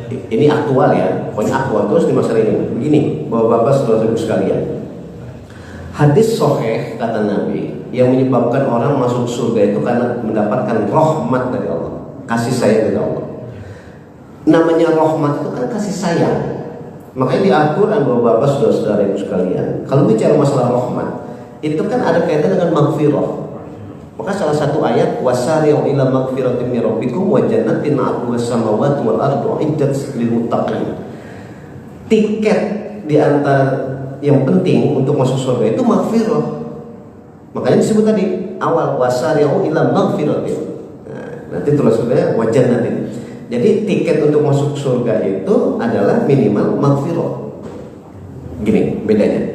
ini aktual ya, pokoknya aktual terus di masa ini. Begini, bapak-bapak saudara-saudara sekalian, hadis sahih kata Nabi yang menyebabkan orang masuk surga itu karena mendapatkan rahmat dari Allah, kasih sayang dari Allah. Namanya rahmat itu kan kasih sayang. Makanya di Al-Quran bapak-bapak saudara-saudara sekalian, kalau bicara masalah rahmat itu kan ada kaitan dengan maghfirah. Maka salah satu ayat wasari'u ila maghfiratin min rabbikum wa jannatin 'arduhas samawati wal ardu 'iddat lil muttaqin. Tiket di antara yang penting untuk masuk surga itu maghfirah. Makanya disebut tadi awal wasari'u ila maghfiratin. Nah, nanti tulisannya wa jannatin. Jadi tiket untuk masuk surga itu adalah minimal maghfirah. Gini bedanya.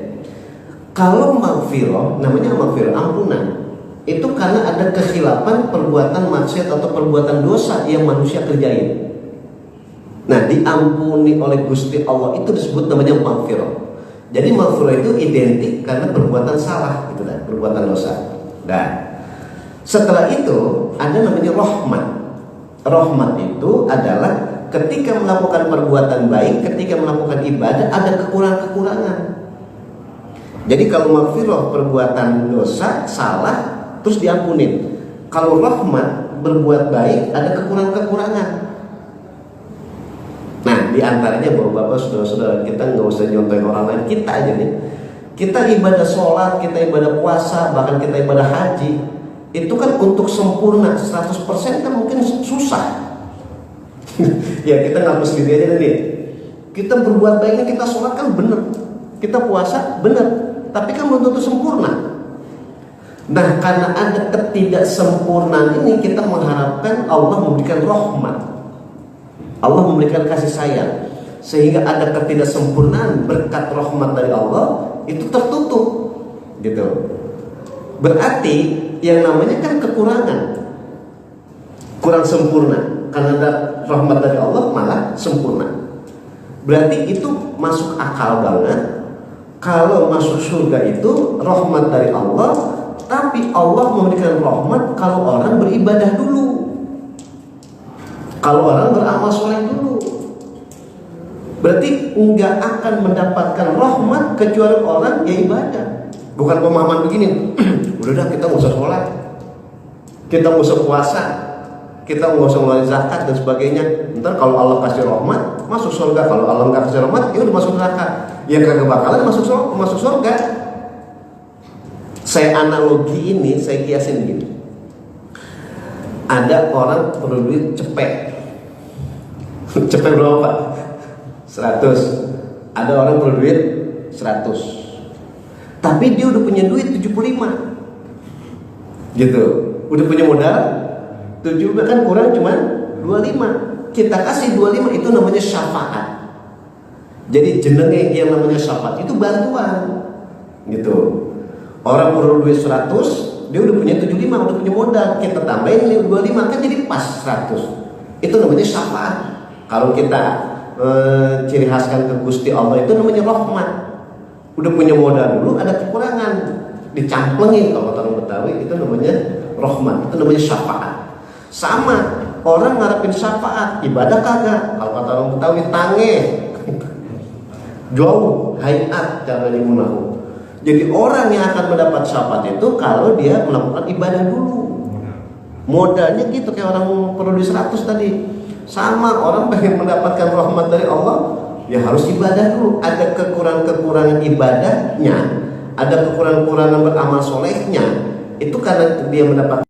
Kalau maghfirah namanya maghfirah ampunan. Itu karena ada kekhilafan perbuatan maksiat atau perbuatan dosa yang manusia kerjain. Nah, diampuni oleh Gusti Allah itu disebut namanya maghfirah. Jadi maghfirah itu identik karena perbuatan salah gitu kan, perbuatan dosa. Nah, setelah itu ada namanya rahmat. Rahmat itu adalah ketika melakukan perbuatan baik, ketika melakukan ibadah ada kekurangan-kekurangan. Jadi kalau maghfirah perbuatan dosa salah terus diampunin. Kalau rahmat berbuat baik ada kekurangan-kekurangan. Nah, diantaranya bapak-bapak saudara-saudara, kita nggak usah nyontohin orang lain, kita aja nih. Kita ibadah sholat, kita ibadah puasa, bahkan kita ibadah haji, itu kan untuk sempurna 100% kan mungkin susah. Ya kita ngaku sendiri aja nih. Kita berbuat baiknya, kita sholat kan bener, kita puasa bener, tapi kan belum tentu sempurna. Nah, karena ada ketidaksempurnaan ini, kita mengharapkan Allah memberikan rahmat, Allah memberikan kasih sayang, sehingga ada ketidaksempurnaan berkat rahmat dari Allah itu tertutup, gitu. Berarti yang namanya kan kekurangan, kurang sempurna. Karena ada rahmat dari Allah malah sempurna. Berarti itu masuk akal banget kalau masuk surga itu rahmat dari Allah. Tapi Allah memberikan rahmat kalau orang beribadah dulu, kalau orang beramal soleh dulu. Berarti enggak akan mendapatkan rahmat kecuali orang yang ibadah. Bukan pemahaman begini, udah dah kita nggak usah sholat, kita nggak usah puasa, kita nggak usah ngeluarin zakat dan sebagainya. Ntar kalau Allah kasih rahmat masuk surga, kalau Allah nggak kasih rahmat ya udah masuk neraka. Yang kagak bakalan masuk surga. Saya analogi ini, saya kiasin gini. Ada orang perlu duit cepet. Cepet berapa Pak? 100. Ada orang perlu duit 100. Tapi dia udah punya duit 75. Gitu. Udah punya modal 75 kan kurang cuman 25. Kita kasih 25 itu namanya syafaat. Jadi jenenge yang namanya syafaat itu bantuan. Gitu. Orang perlu duit 100, dia udah punya 75, udah punya modal, kita tambahin 25 kan jadi pas 100. Itu namanya syafaat. Kalau kita ciri khaskan ke Gusti Allah itu namanya rahmat. Udah punya modal dulu, ada kekurangan, dicamplengin kalau orang Betawi itu namanya rahmat, itu namanya syafaat. Sama orang ngarepin syafaat, ibadah kagak. Kalau kata orang Betawi tange. Jauh, hayat caranya menahu. Jadi orang yang akan mendapat syafaat itu kalau dia melakukan ibadah dulu. Modalnya gitu kayak orang perlu di 100 tadi. Sama orang pengen mendapatkan rahmat dari Allah, ya harus ibadah dulu. Ada kekurangan-kekurangan ibadahnya, ada kekurangan-kekurangan beramal solehnya. Itu karena dia mendapat